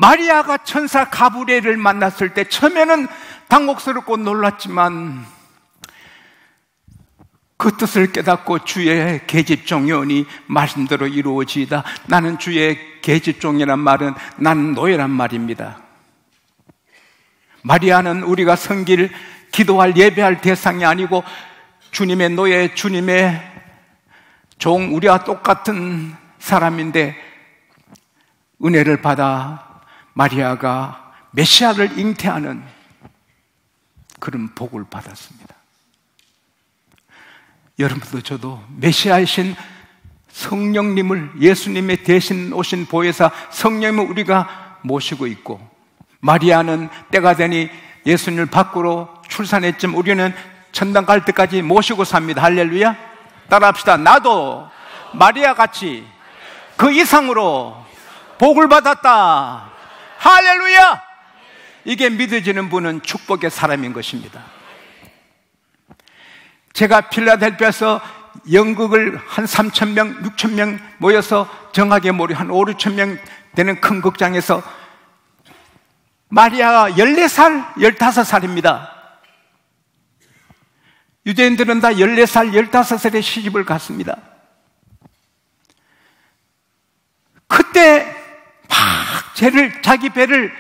마리아가 천사 가브리엘을 만났을 때 처음에는 당혹스럽고 놀랐지만 그 뜻을 깨닫고 주의 계집종이오니 말씀대로 이루어지이다. 나는 주의 계집종이란 말은 나는 노예란 말입니다. 마리아는 우리가 섬길, 기도할, 예배할 대상이 아니고 주님의 노예, 주님의 종, 우리와 똑같은 사람인데 은혜를 받아 마리아가 메시아를 잉태하는 그런 복을 받았습니다. 여러분도 저도 메시아이신 성령님을, 예수님의 대신 오신 보혜사 성령님을 우리가 모시고 있고, 마리아는 때가 되니 예수님을 밖으로 출산했지만 우리는 천당 갈 때까지 모시고 삽니다. 할렐루야. 따라합시다. 나도 마리아 같이 그 이상으로 복을 받았다. 할렐루야. 이게 믿어지는 분은 축복의 사람인 것입니다. 제가 필라델피아에서 연극을 한 3,000명, 6,000명 모여서 정하게 모여 한 5, 6,000명 되는 큰 극장에서 마리아가 14살, 15살입니다. 유대인들은 다 14살, 15살에 시집을 갔습니다. 그때 막 자기 배를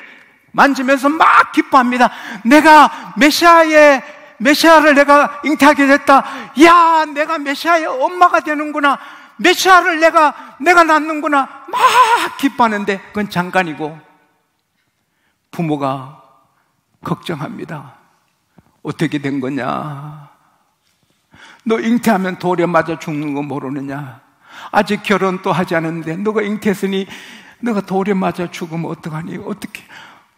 만지면서 막 기뻐합니다. 내가 메시아를 내가 잉태하게 됐다. 야, 내가 메시아의 엄마가 되는구나. 메시아를 내가 낳는구나. 막 기뻐하는데 그건 잠깐이고 부모가 걱정합니다. 어떻게 된 거냐? 너 잉태하면 돌에 맞아 죽는 거 모르느냐? 아직 결혼도 하지 않았는데 너가 잉태했으니 너가 돌에 맞아 죽으면 어떡하니? 어떻게?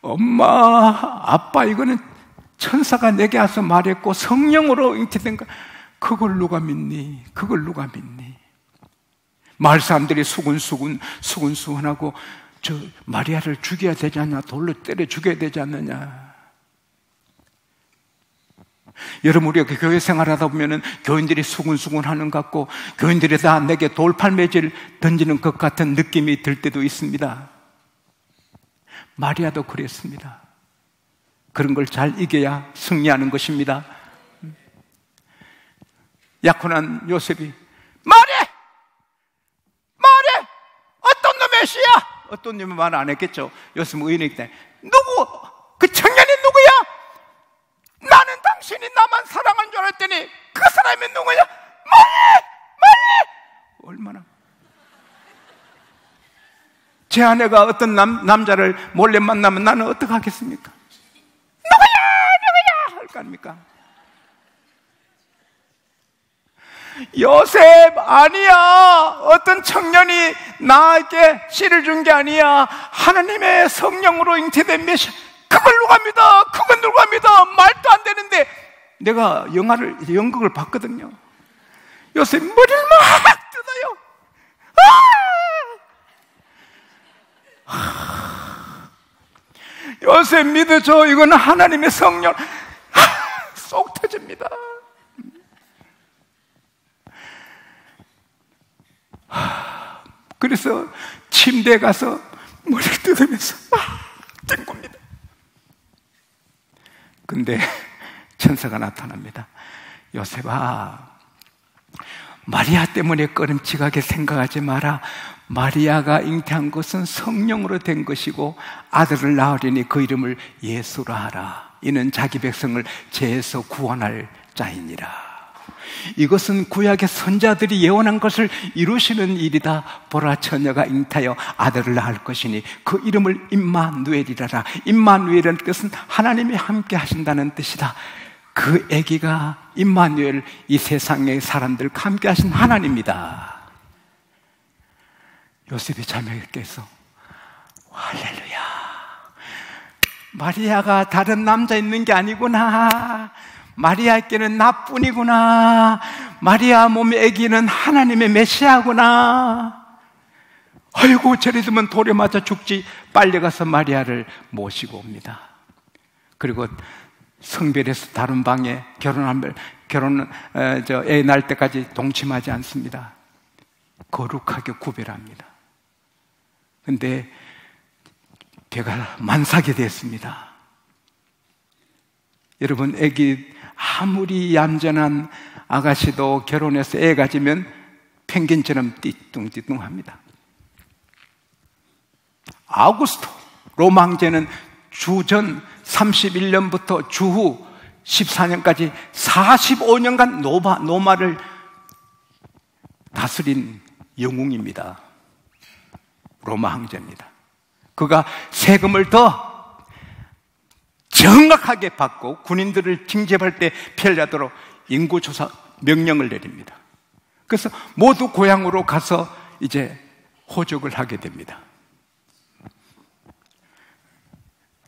엄마, 아빠, 이거는 천사가 내게 와서 말했고 성령으로 잉태된 거. 그걸 누가 믿니? 그걸 누가 믿니? 마을 사람들이 수군수군하고 저 마리아를 죽여야 되지 않냐? 돌로 때려 죽여야 되지 않느냐? 여러분, 우리가 교회 생활하다 보면은 교인들이 수군수군하는 것 같고 교인들이 다 내게 돌팔매질 던지는 것 같은 느낌이 들 때도 있습니다. 마리아도 그랬습니다. 그런 걸 잘 이겨야 승리하는 것입니다. 약혼한 요셉이 말해! 어떤 놈의 시야? 어떤 놈이 말 안 했겠죠. 요셉은 의인이기 때문에 누구? 그 청년이 누구야? 나는 당신이 나만 사랑한 줄 알았더니 그 사람이 누구야? 말해! 얼마나 제 아내가 어떤 남자를 몰래 만나면 나는 어떡하겠습니까? 누구야 할 거 아닙니까? 요셉 아니야. 어떤 청년이 나에게 씨를 준 게 아니야. 하나님의 성령으로 잉태된 메시아. 그걸 누가 믿어? 그건 누가 믿어? 말도 안 되는데. 내가 연극을 봤거든요. 요셉 머리를 막 뜯어요. 요셉 믿어줘. 이거는 하나님의 성령. 쏙 터집니다. 그래서 침대에 가서 머리를 뜯으면서 뜬 겁니다. 근데 천사가 나타납니다. 요셉아, 마리아 때문에 꺼림칙하게 생각하지 마라. 마리아가 잉태한 것은 성령으로 된 것이고 아들을 낳으리니 그 이름을 예수라 하라. 이는 자기 백성을 죄에서 구원할 자이니라. 이것은 구약의 선자들이 예언한 것을 이루시는 일이다. 보라, 처녀가 잉태하여 아들을 낳을 것이니 그 이름을 임마누엘이라라. 임마누엘은 뜻은 하나님이 함께 하신다는 뜻이다. 그 아기가 임마누엘, 이 세상의 사람들과 함께 하신 하나님이다. 요셉이 잠에 깨서 할렐루야, 마리아가 다른 남자 있는 게 아니구나. 마리아에게는 나뿐이구나. 마리아 몸의 아기는 하나님의 메시아구나. 아이고, 저리 두면 돌에 맞아 죽지. 빨리 가서 마리아를 모시고 옵니다. 그리고 성별에서 다른 방에 애 낳을 때까지 동침하지 않습니다. 거룩하게 구별합니다. 근데 돼가 만삭이 됐습니다. 여러분, 애기 아무리 얌전한 아가씨도 결혼해서 애 가지면 펭귄처럼 띠뚱띠뚱합니다. 아우구스토 로마 황제는 주전 31년부터 주후 14년까지 45년간 노마를 다스린 영웅입니다. 로마 황제입니다. 그가 세금을 더 정확하게 받고 군인들을 징집할 때 편리하도록 인구조사 명령을 내립니다. 그래서 모두 고향으로 가서 이제 호적을 하게 됩니다.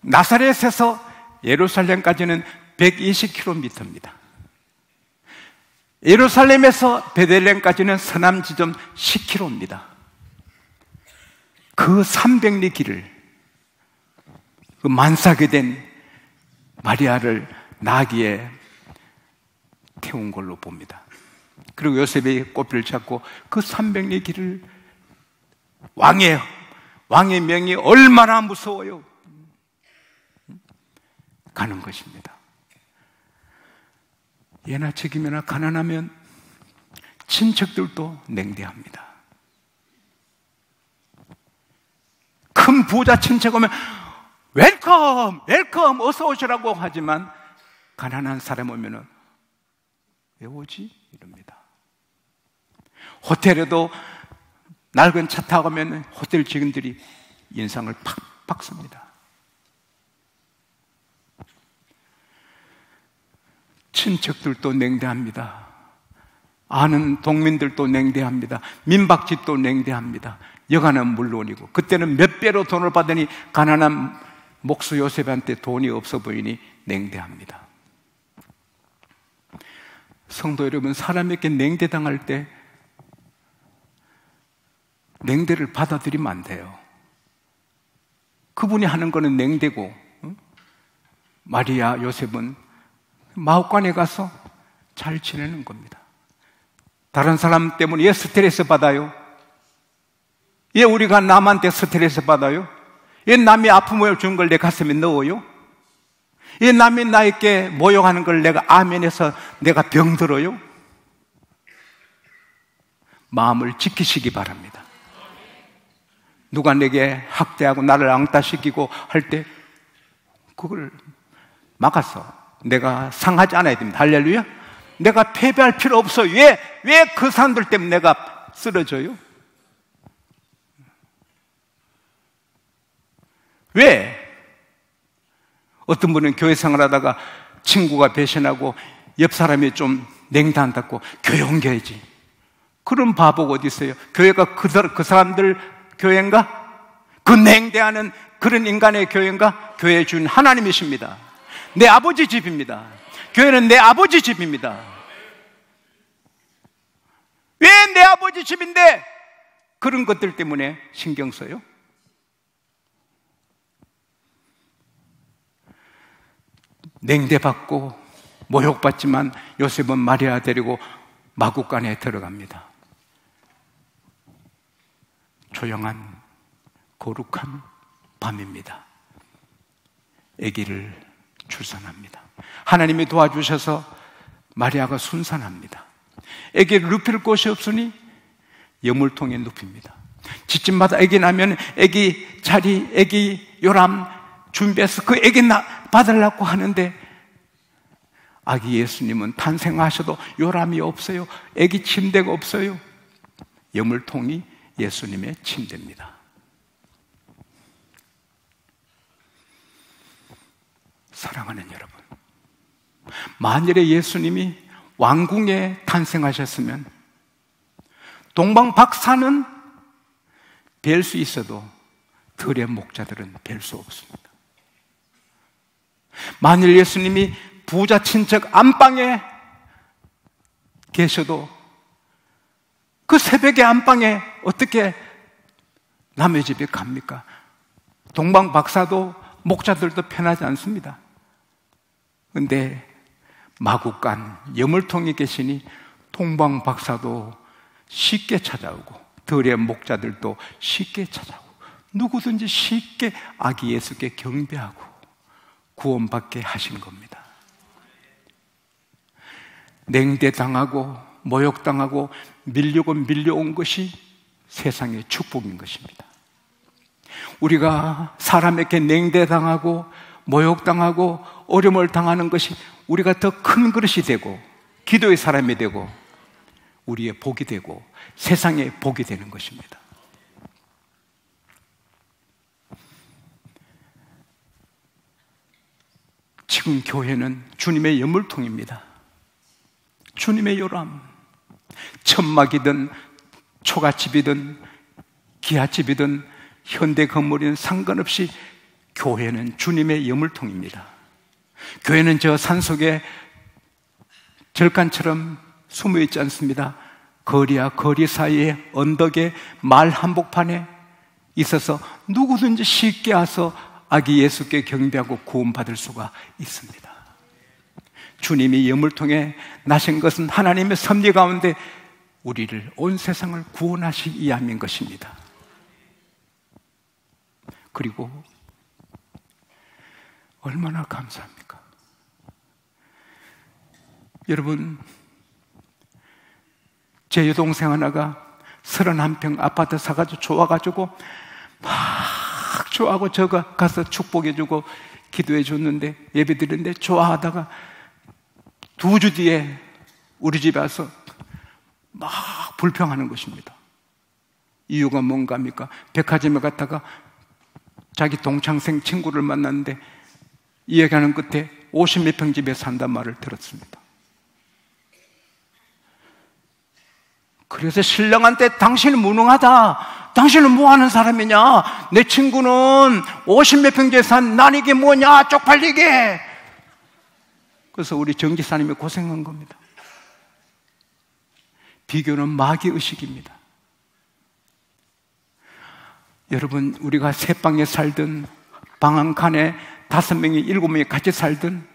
나사렛에서 예루살렘까지는 120km입니다. 예루살렘에서 베들레헴까지는 서남 지점 10km입니다. 그 300리 길을 그 만삭이 된 마리아를 나귀에 태운 걸로 봅니다. 그리고 요셉이 꼬피를 잡고 그 300리 길을 왕의 명이 얼마나 무서워요. 가는 것입니다. 예나 책임이나 가난하면 친척들도 냉대합니다. 큰 부자 친척 오면 웰컴 어서 오시라고 하지만 가난한 사람 오면은 왜 오지? 이럽니다. 호텔에도 낡은 차 타고 가면 호텔 직원들이 인상을 팍팍 씁니다. 친척들도 냉대합니다. 아는 동민들도 냉대합니다. 민박집도 냉대합니다. 여가는 물론이고, 그때는 몇 배로 돈을 받으니 가난한 목수 요셉한테 돈이 없어 보이니 냉대합니다. 성도 여러분, 사람에게 냉대당할 때 냉대를 받아들이면 안 돼요. 그분이 하는 거는 냉대고, 마리아, 요셉은 마옥관에 가서 잘 지내는 겁니다. 다른 사람 때문에 왜 스트레스 받아요? 왜 우리가 남한테 스트레스 받아요? 왜 남이 아픔을 준 걸 내 가슴에 넣어요? 왜 남이 나에게 모욕하는 걸 내가 아멘해서 내가 병들어요? 마음을 지키시기 바랍니다. 누가 내게 학대하고 나를 앙따시키고 할 때 그걸 막아서 내가 상하지 않아야 됩니다. 할렐루야. 내가 패배할 필요 없어요. 왜 그 사람들 때문에 내가 쓰러져요? 왜? 어떤 분은 교회 생활하다가 친구가 배신하고 옆 사람이 좀 냉담하다고 교회 옮겨야지. 그런 바보가 어디 있어요? 교회가 그 사람들 교회인가? 그 냉대하는 그런 인간의 교회인가? 교회 주인 하나님이십니다. 내 아버지 집입니다. 교회는 내 아버지 집입니다. 왜 내 아버지 집인데 그런 것들 때문에 신경 써요? 냉대받고 모욕받지만 요셉은 마리아 데리고 마구간에 들어갑니다. 조용한 거룩한 밤입니다. 아기를 출산합니다. 하나님이 도와주셔서 마리아가 순산합니다. 아기를 눕힐 곳이 없으니 여물통에 눕힙니다. 집집마다 아기 나면 아기 자리, 아기 요람 준비해서 그 아기 받으려고 하는데 아기 예수님은 탄생하셔도 요람이 없어요. 아기 침대가 없어요. 여물통이 예수님의 침대입니다. 사랑하는 여러분, 만일에 예수님이 왕궁에 탄생하셨으면 동방박사는 뵐 수 있어도 들의 목자들은 뵐 수 없습니다. 만일 예수님이 부자 친척 안방에 계셔도 그 새벽에 안방에 어떻게 남의 집에 갑니까? 동방박사도 목자들도 편하지 않습니다. 그런데 마구간 여물통에 계시니 동방박사도 쉽게 찾아오고 들의 목자들도 쉽게 찾아오고 누구든지 쉽게 아기 예수께 경배하고 구원받게 하신 겁니다. 냉대당하고 모욕당하고 밀려온 것이 세상의 축복인 것입니다. 우리가 사람에게 냉대당하고 모욕당하고 어려움을 당하는 것이 우리가 더 큰 그릇이 되고 기도의 사람이 되고 우리의 복이 되고 세상의 복이 되는 것입니다. 지금 교회는 주님의 예물통입니다. 주님의 요람, 천막이든 초가집이든 기아집이든 현대 건물이든 상관없이 교회는 주님의 예물통입니다. 교회는 저 산속에 절간처럼 숨어 있지 않습니다. 거리와 거리 사이에 언덕에 말 한복판에 있어서 누구든지 쉽게 와서 아기 예수께 경배하고 구원받을 수가 있습니다. 주님이 예물통에 나신 것은 하나님의 섭리 가운데 우리를 온 세상을 구원하시기 위함인 것입니다. 그리고 얼마나 감사합니까? 여러분, 제 여동생 하나가 31평 아파트 사가지고 좋아가지고 막 좋아하고 저가 가서 축복해주고 기도해줬는데 예배드렸는데 좋아하다가 2주 뒤에 우리 집에 와서 막 불평하는 것입니다. 이유가 뭔가 합니까? 백화점에 갔다가 자기 동창생 친구를 만났는데 이야기하는 끝에 50몇 평 집에 산단 말을 들었습니다. 그래서 신랑한테 당신은 무능하다. 당신은 뭐 하는 사람이냐? 내 친구는 50몇 평 집에 산 난 이게 뭐냐? 쪽팔리게. 그래서 우리 정지사님이 고생한 겁니다. 비교는 마귀 의식입니다. 여러분, 우리가 새 방에 살든 방 한 칸에 5명이 7명이 같이 살든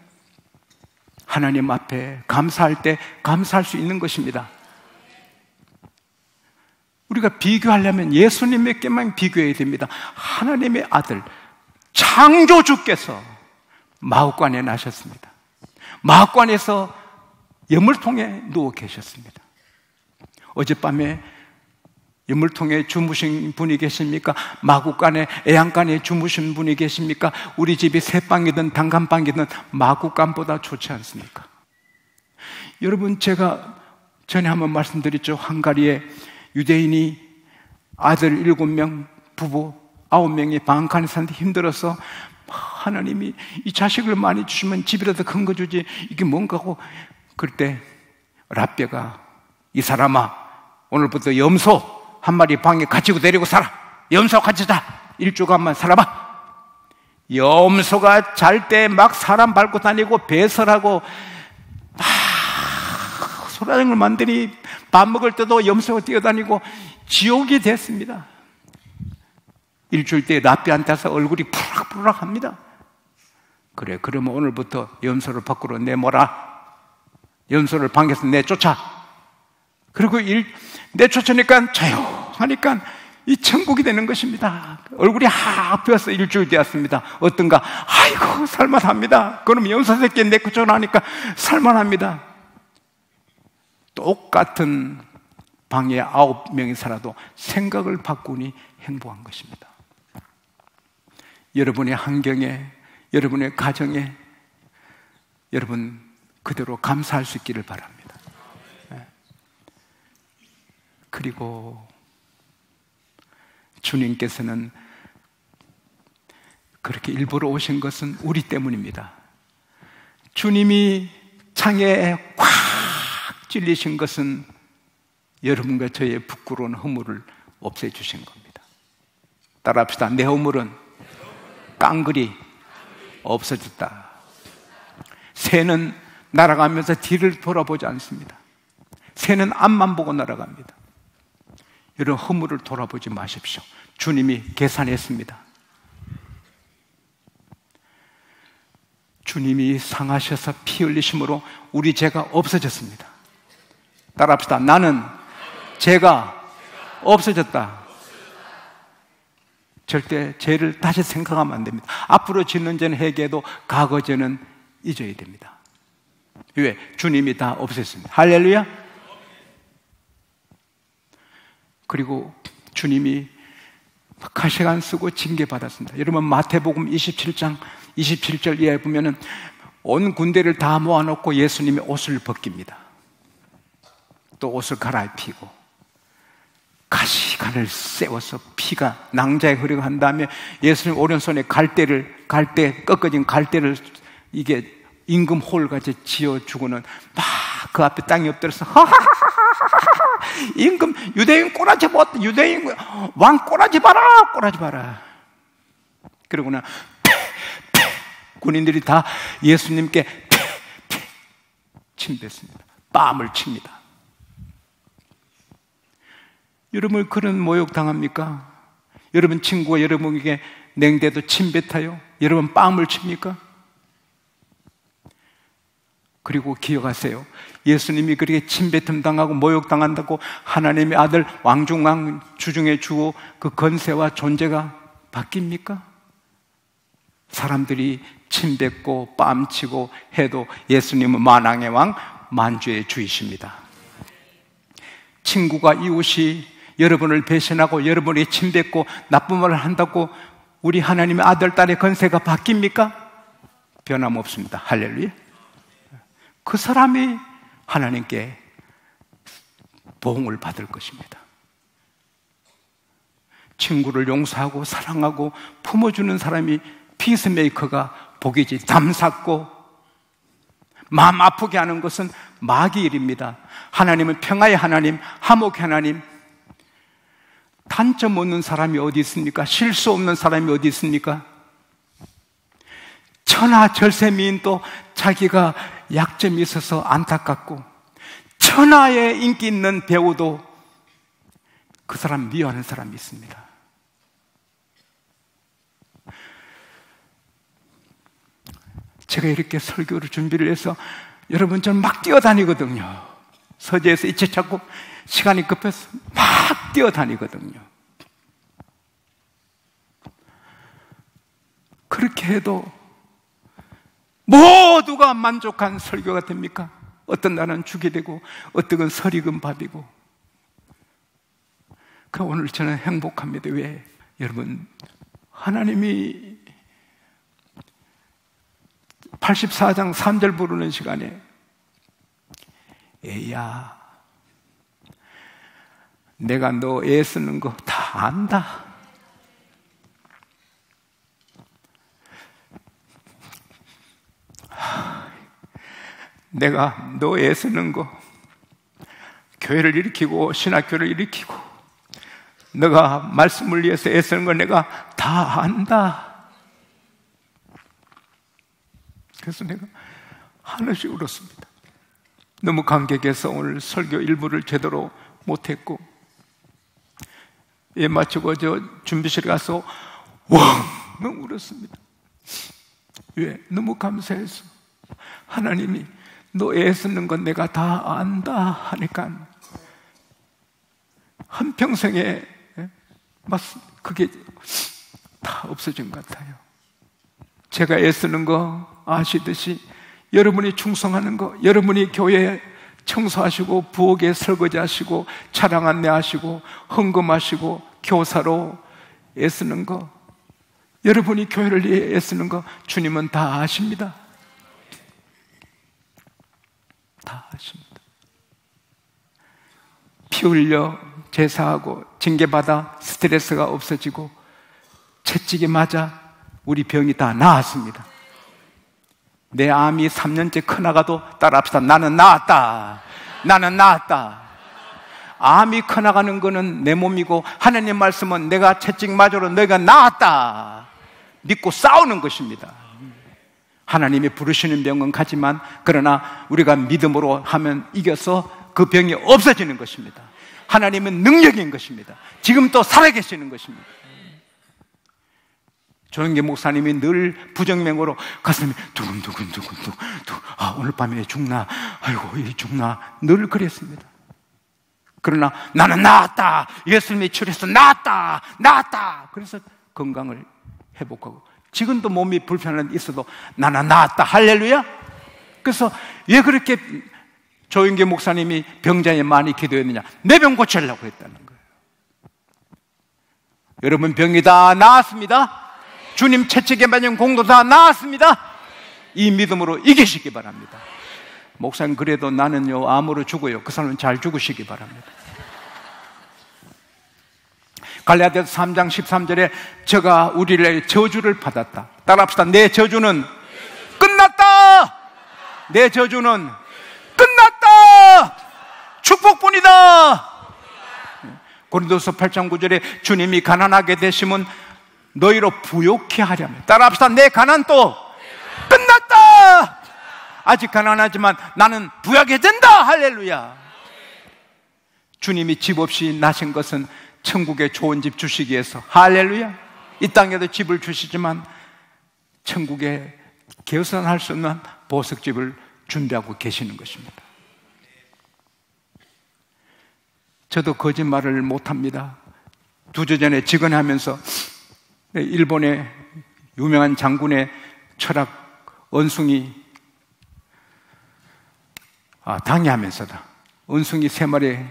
하나님 앞에 감사할 때 감사할 수 있는 것입니다. 우리가 비교하려면 예수님에게만 비교해야 됩니다. 하나님의 아들 창조주께서 마구간에 나셨습니다. 마구간에서 예물통에 누워 계셨습니다. 어젯밤에 예물통에 주무신 분이 계십니까? 마구간에 애양간에 주무신 분이 계십니까? 우리 집이 새방이든 단칸방이든 마구간보다 좋지 않습니까? 여러분, 제가 전에 한번 말씀드렸죠. 헝가리에 유대인이 아들 7명, 부부 9명이 방 한 칸에 사는데 힘들어서 하나님이 이 자식을 많이 주시면 집이라도 큰 거 주지 이게 뭔가 하고 그럴 때 랍베가 이 사람아 오늘부터 염소 한 마리 방에 가지고 데리고 살아. 염소 같이 자. 일주간만 살아봐. 염소가 잘 때 막 사람 밟고 다니고 배설하고 막 소라장을 만드니 밥 먹을 때도 염소가 뛰어다니고 지옥이 됐습니다. 일주일 때 랍비한테서 얼굴이 푸락푸락합니다. 그래, 그러면 오늘부터 염소를 밖으로 내모라. 염소를 방에서 내쫓아. 그리고 내쫓으니까 조용하니까 이 천국이 되는 것입니다. 얼굴이 확 펴서 일주일 되었습니다. 어떤가? 아이고 살만합니다. 그럼 염소 새끼 내쫓아나니까 살만합니다. 똑같은 방에 9명이 살아도 생각을 바꾸니 행복한 것입니다. 여러분의 환경에, 여러분의 가정에 여러분 그대로 감사할 수 있기를 바랍니다. 그리고 주님께서는 그렇게 일부러 오신 것은 우리 때문입니다. 주님이 창에 꽉 찔리신 것은 여러분과 저의 부끄러운 허물을 없애주신 겁니다. 따라합시다. 내 허물은 깡그리 없어졌다. 새는 날아가면서 뒤를 돌아보지 않습니다. 새는 앞만 보고 날아갑니다. 이런 허물을 돌아보지 마십시오. 주님이 계산했습니다. 주님이 상하셔서 피 흘리심으로 우리 죄가 없어졌습니다. 따라합시다. 나는 죄가 없어졌다. 절대 죄를 다시 생각하면 안 됩니다. 앞으로 짓는 죄는 회개해도 과거 죄는 잊어야 됩니다. 왜? 주님이 다 없앴습니다. 할렐루야. 그리고 주님이 가시관 쓰고 징계받았습니다. 여러분 마태복음 27장 27절 이하에 보면은 온 군대를 다 모아놓고 예수님이 옷을 벗깁니다. 또 옷을 갈아입히고 가시관을 세워서 피가 낭자에 흐르고 한 다음에 예수님 오른손에 갈대 꺾어진 갈대를 이게 임금 홀같이 지어주고는 막 그 앞에 땅에 엎드려서 임금 유대인 꼬라지 못 유대인 왕 꼬라지 봐라. 그러고는 군인들이 다 예수님께 침뱉습니다. 뺨을 칩니다. 여러분 그런 모욕 당합니까? 여러분 친구가 여러분에게 냉대도 침뱉어요? 여러분 뺨을 칩니까? 그리고 기억하세요. 예수님이 그렇게 침뱉음 당하고 모욕 당한다고 하나님의 아들 왕중왕 주중에 주고 그 건세와 존재가 바뀝니까? 사람들이 침뱉고 뺨치고 해도 예수님은 만왕의 왕 만주의 주이십니다. 친구가 이웃이 여러분을 배신하고 여러분이 침뱉고 나쁜 말을 한다고 우리 하나님의 아들 딸의 건세가 바뀝니까? 변함없습니다. 할렐루야. 그 사람이 하나님께 보응을 받을 것입니다. 친구를 용서하고 사랑하고 품어주는 사람이 피스메이커가 복이지, 담쌓고 마음 아프게 하는 것은 마귀의 일입니다. 하나님은 평화의 하나님, 화목의 하나님. 단점 없는 사람이 어디 있습니까? 실수 없는 사람이 어디 있습니까? 천하절세미인도 자기가 약점이 있어서 안타깝고, 천하에 인기 있는 배우도 그 사람 미워하는 사람이 있습니다. 제가 이렇게 설교를 준비를 해서 여러분 저는 막 뛰어다니거든요. 서재에서 이치 찾고 시간이 급해서 막 뛰어다니거든요. 그렇게 해도 모두가 만족한 설교가 됩니까? 어떤 날은 죽이 되고 어떤 건 설익은 밥이고. 그 오늘 저는 행복합니다. 왜? 여러분 하나님이 84장 3절 부르는 시간에 애야 내가 너 애 쓰는 거 다 안다. 내가 너 애 쓰는 거 교회를 일으키고 신학교를 일으키고 너가 말씀을 위해서 애 쓰는 거 내가 다 안다. 그래서 내가 하나씩 울었습니다. 너무 감격해서 오늘 설교 일부를 제대로 못했고 예 마치고 저 준비실에 가서 너무 울었습니다. 왜? 너무 감사해서 하나님이 너 애 쓰는 건 내가 다 안다 하니까 한평생에 그게 다 없어진 것 같아요. 제가 애 쓰는 거 아시듯이 여러분이 충성하는 거, 여러분이 교회 청소하시고 부엌에 설거지하시고 차량 안내하시고 헌금하시고 교사로 애쓰는 거, 여러분이 교회를 위해 애쓰는 거 주님은 다 아십니다. 다 아십니다. 피 흘려 제사하고 징계받아 스트레스가 없어지고 채찍이 맞아 우리 병이 다 나았습니다. 내 암이 3년째 커나가도 따라합시다. 나는 나았다. 나는 나았다. 암이 커나가는 거는 내 몸이고 하나님 말씀은 내가 채찍 맞으러 너희가 나았다 믿고 싸우는 것입니다. 하나님이 부르시는 병은 가지만 그러나 우리가 믿음으로 하면 이겨서 그 병이 없어지는 것입니다. 하나님은 능력인 것입니다. 지금 또 살아계시는 것입니다. 조영계 목사님이 늘 부정명으로 가슴이 두근두근두근두근 오늘 밤에 죽나 아이고 이 죽나 늘 그랬습니다. 그러나 나는 나았다. 예수님이 치료해서 나았다. 그래서 건강을 회복하고, 지금도 몸이 불편한 데 있어도 나는 나았다. 할렐루야. 그래서 왜 그렇게 조영계 목사님이 병자에 많이 기도했느냐? 내 병 고치려고 했다는 거예요. 여러분, 병이 다 나았습니다. 주님 채찍에 맞은 공도 다 나았습니다. 이 믿음으로 이기시기 바랍니다. 목사님, 그래도 나는요 암으로 죽어요. 그 사람은 잘 죽으시기 바랍니다. 갈라디아서 3장 13절에 저가 우리를 저주를 받았다. 따라합시다. 내 저주는 끝났다. 내 저주는 끝났다. 축복뿐이다. 고린도서 8장 9절에 주님이 가난하게 되시면 너희로 부욕케 하려면, 따라합시다. 내 가난도 끝났다. 아직 가난하지만 나는 부하게 된다. 할렐루야. 주님이 집 없이 나신 것은 천국에 좋은 집 주시기 위해서, 할렐루야. 이 땅에도 집을 주시지만 천국에 개선할 수 없는 보석집을 준비하고 계시는 것입니다. 저도 거짓말을 못합니다. 2주 전에 직언하면서 일본의 유명한 장군의 철학 원숭이 당해하면서다. 원숭이 3마리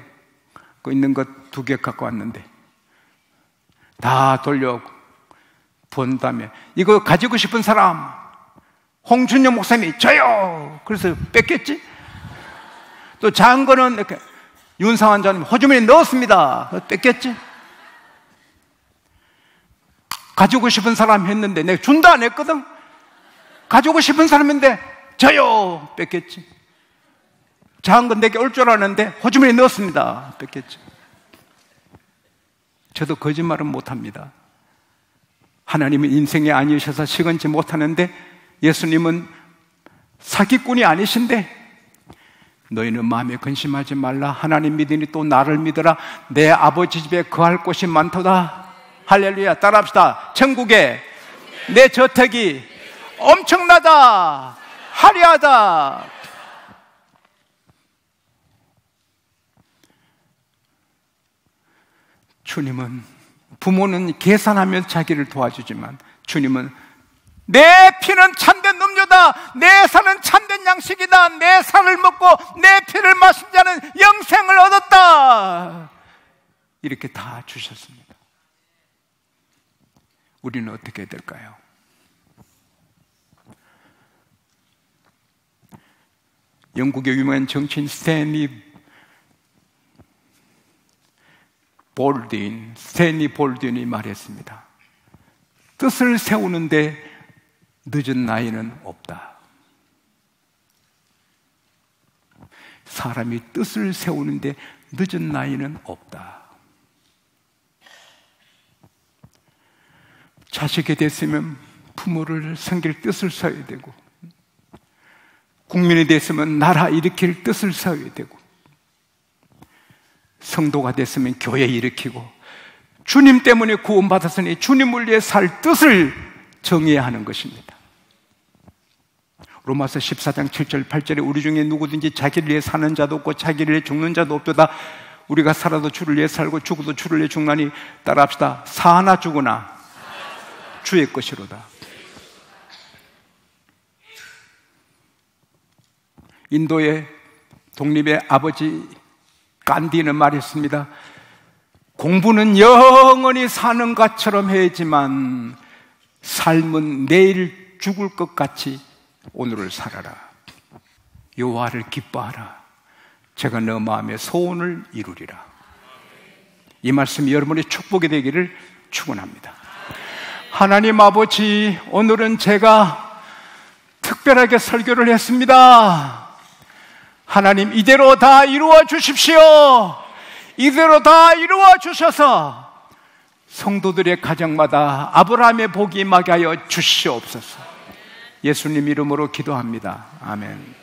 있는 것 2개 갖고 왔는데 다 돌려 본 다음에 이거 가지고 싶은 사람, 홍준영 목사님이 저요. 그래서 뺏겼지. 또 작은 거는 이렇게 윤상환 장님 호주머니에 넣었습니다. 뺏겼지. 가지고 싶은 사람 했는데 내가 준다 안 했거든. 가지고 싶은 사람인데 저요. 뺏겼지. 작은 건 내게 올 줄 아는데 호주머니에 넣었습니다. 뺏겼지. 저도 거짓말은 못합니다. 하나님은 인생이 아니셔서 시건치 못하는데 예수님은 사기꾼이 아니신데 너희는 마음에 근심하지 말라. 하나님 믿으니 또 나를 믿어라. 내 아버지 집에 거할 곳이 많도다. 할렐루야. 따라합시다. 천국에 내 저택이 엄청나다. 화려하다. 주님은, 부모는 계산하며 자기를 도와주지만 주님은 내 피는 참된 음료다. 내 살은 참된 양식이다. 내 살을 먹고 내 피를 마신 자는 영생을 얻었다. 이렇게 다 주셨습니다. 우리는 어떻게 될까요? 영국의 유명한 정치인 스탠리 볼딘이 말했습니다. 뜻을 세우는데 늦은 나이는 없다. 사람이 뜻을 세우는데 늦은 나이는 없다. 자식이 됐으면 부모를 섬길 뜻을 세워야 되고, 국민이 됐으면 나라 일으킬 뜻을 세워야 되고, 성도가 됐으면 교회 일으키고, 주님 때문에 구원받았으니 주님을 위해 살 뜻을 정해야 하는 것입니다. 로마서 14장 7절 8절에 우리 중에 누구든지 자기를 위해 사는 자도 없고 자기를 위해 죽는 자도 없도다. 우리가 살아도 주를 위해 살고 죽어도 주를 위해 죽나니, 따라합시다. 사나 죽으나 주의 것이로다. 인도의 독립의 아버지 간디는 말했습니다. 공부는 영원히 사는 것처럼 해야지만 삶은 내일 죽을 것 같이 오늘을 살아라. 여호와를 기뻐하라. 제가 너 마음의 소원을 이루리라. 이 말씀이 여러분의 축복이 되기를 축원합니다. 하나님 아버지, 오늘은 제가 특별하게 설교를 했습니다. 하나님, 이대로 다 이루어 주십시오. 이대로 다 이루어 주셔서 성도들의 가정마다 아브라함의 복이 임하게 하여 주시옵소서. 예수님 이름으로 기도합니다. 아멘.